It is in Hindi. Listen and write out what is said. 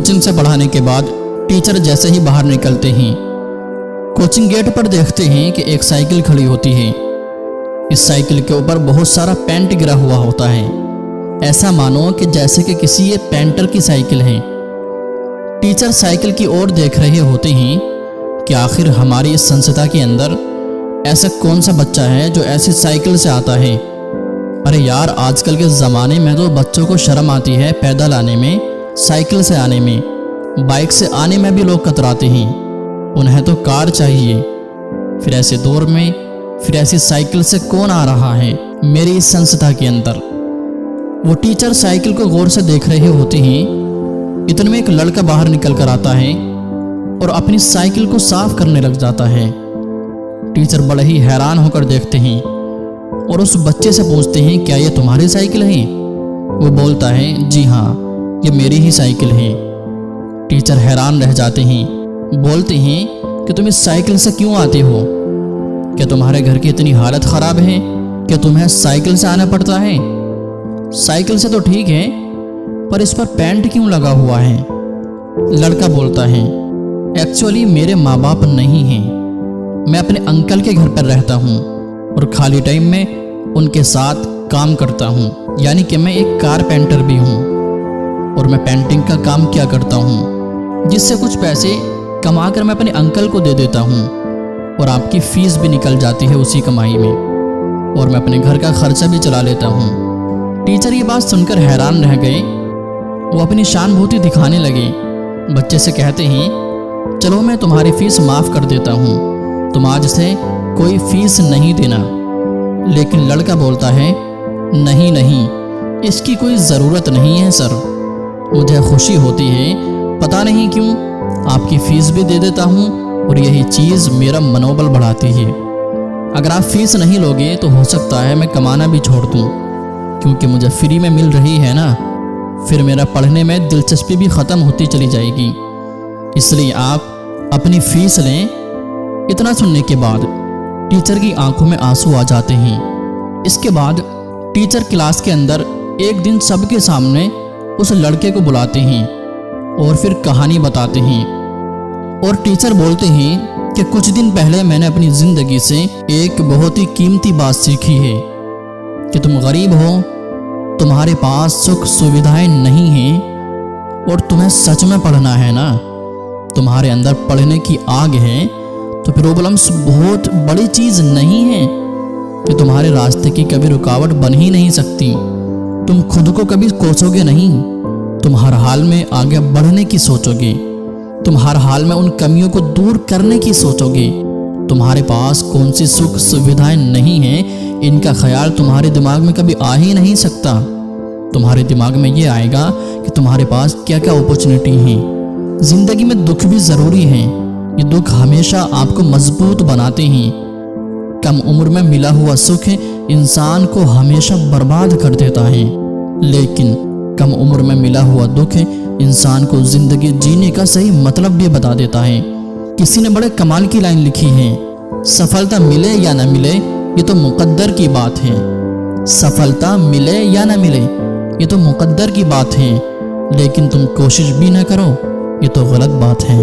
कोचिंग से पढ़ाने के बाद टीचर जैसे ही बाहर निकलते हैं, कोचिंग गेट पर देखते हैं कि एक साइकिल खड़ी होती है। इस साइकिल के ऊपर बहुत सारा पेंट गिरा हुआ होता है। ऐसा मानो कि जैसे कि किसी ये पेंटर की साइकिल है। टीचर साइकिल की ओर देख रहे होते हैं कि आखिर हमारी इस संस्था के अंदर ऐसा कौन सा बच्चा है जो ऐसी साइकिल से आता है। अरे यार, आजकल के ज़माने में तो बच्चों को शर्म आती है पैदल आने में, साइकिल से आने में, बाइक से आने में भी लोग कतराते हैं। उन्हें तो कार चाहिए। फिर ऐसे दौर में फिर ऐसी साइकिल से कौन आ रहा है मेरी इस संस्था के अंदर। वो टीचर साइकिल को गौर से देख रहे होते हैं। इतने में एक लड़का बाहर निकल कर आता है और अपनी साइकिल को साफ करने लग जाता है। टीचर बड़े ही हैरान होकर देखते हैं और उस बच्चे से पूछते हैं, क्या ये तुम्हारी साइकिल है? वो बोलता है, जी हाँ, ये मेरी ही साइकिल है। टीचर हैरान रह जाते हैं, बोलते हैं कि तुम इस साइकिल से क्यों आते हो? क्या तुम्हारे घर की इतनी हालत ख़राब है कि तुम्हें साइकिल से आना पड़ता है? साइकिल से तो ठीक है, पर इस पर पेंट क्यों लगा हुआ है? लड़का बोलता है, एक्चुअली मेरे माँ बाप नहीं हैं। मैं अपने अंकल के घर पर रहता हूँ और खाली टाइम में उनके साथ काम करता हूँ। यानी कि मैं एक कारपेंटर भी हूँ और मैं पेंटिंग का काम किया करता हूँ, जिससे कुछ पैसे कमाकर मैं अपने अंकल को दे देता हूँ और आपकी फीस भी निकल जाती है उसी कमाई में, और मैं अपने घर का खर्चा भी चला लेता हूँ। टीचर ये बात सुनकर हैरान रह गए। वो अपनी शानुभूति दिखाने लगे। बच्चे से कहते हैं, चलो मैं तुम्हारी फीस माफ़ कर देता हूँ, तुम आज से कोई फीस नहीं देना। लेकिन लड़का बोलता है, नहीं नहीं, इसकी कोई ज़रूरत नहीं है सर। मुझे खुशी होती है, पता नहीं क्यों आपकी फ़ीस भी दे देता हूँ और यही चीज़ मेरा मनोबल बढ़ाती है। अगर आप फीस नहीं लोगे तो हो सकता है मैं कमाना भी छोड़ दूँ, क्योंकि मुझे फ्री में मिल रही है ना। फिर मेरा पढ़ने में दिलचस्पी भी ख़त्म होती चली जाएगी। इसलिए आप अपनी फ़ीस लें। इतना सुनने के बाद टीचर की आंखों में आंसू आ जाते हैं। इसके बाद टीचर क्लास के अंदर एक दिन सबके सामने उस लड़के को बुलाते हैं और फिर कहानी बताते हैं। और टीचर बोलते हैं कि कुछ दिन पहले मैंने अपनी ज़िंदगी से एक बहुत ही कीमती बात सीखी है कि तुम गरीब हो, तुम्हारे पास सुख सुविधाएं नहीं हैं और तुम्हें सच में पढ़ना है ना, तुम्हारे अंदर पढ़ने की आग है, तो प्रॉब्लम्स बहुत बड़ी चीज़ नहीं है कि तुम्हारे रास्ते की कभी रुकावट बन ही नहीं सकती। तुम खुद को कभी कोसोगे नहीं, तुम हर हाल में आगे बढ़ने की सोचोगे, तुम हर हाल में उन कमियों को दूर करने की सोचोगे। तुम्हारे पास कौन सी सुख सुविधाएं नहीं हैं, इनका ख्याल तुम्हारे दिमाग में कभी आ ही नहीं सकता। तुम्हारे दिमाग में ये आएगा कि तुम्हारे पास क्या क्या अपॉर्चुनिटी हैं। ज़िंदगी में दुख भी ज़रूरी हैं, ये दुख हमेशा आपको मजबूत बनाते हैं। कम उम्र में मिला हुआ सुख इंसान को हमेशा बर्बाद कर देता है, लेकिन कम उम्र में मिला हुआ दुख इंसान को जिंदगी जीने का सही मतलब भी बता देता है। किसी ने बड़े कमाल की लाइन लिखी है, सफलता मिले या ना मिले ये तो मुकद्दर की बात है। सफलता मिले या ना मिले ये तो मुकद्दर की बात है, लेकिन तुम कोशिश भी ना करो ये तो गलत बात है।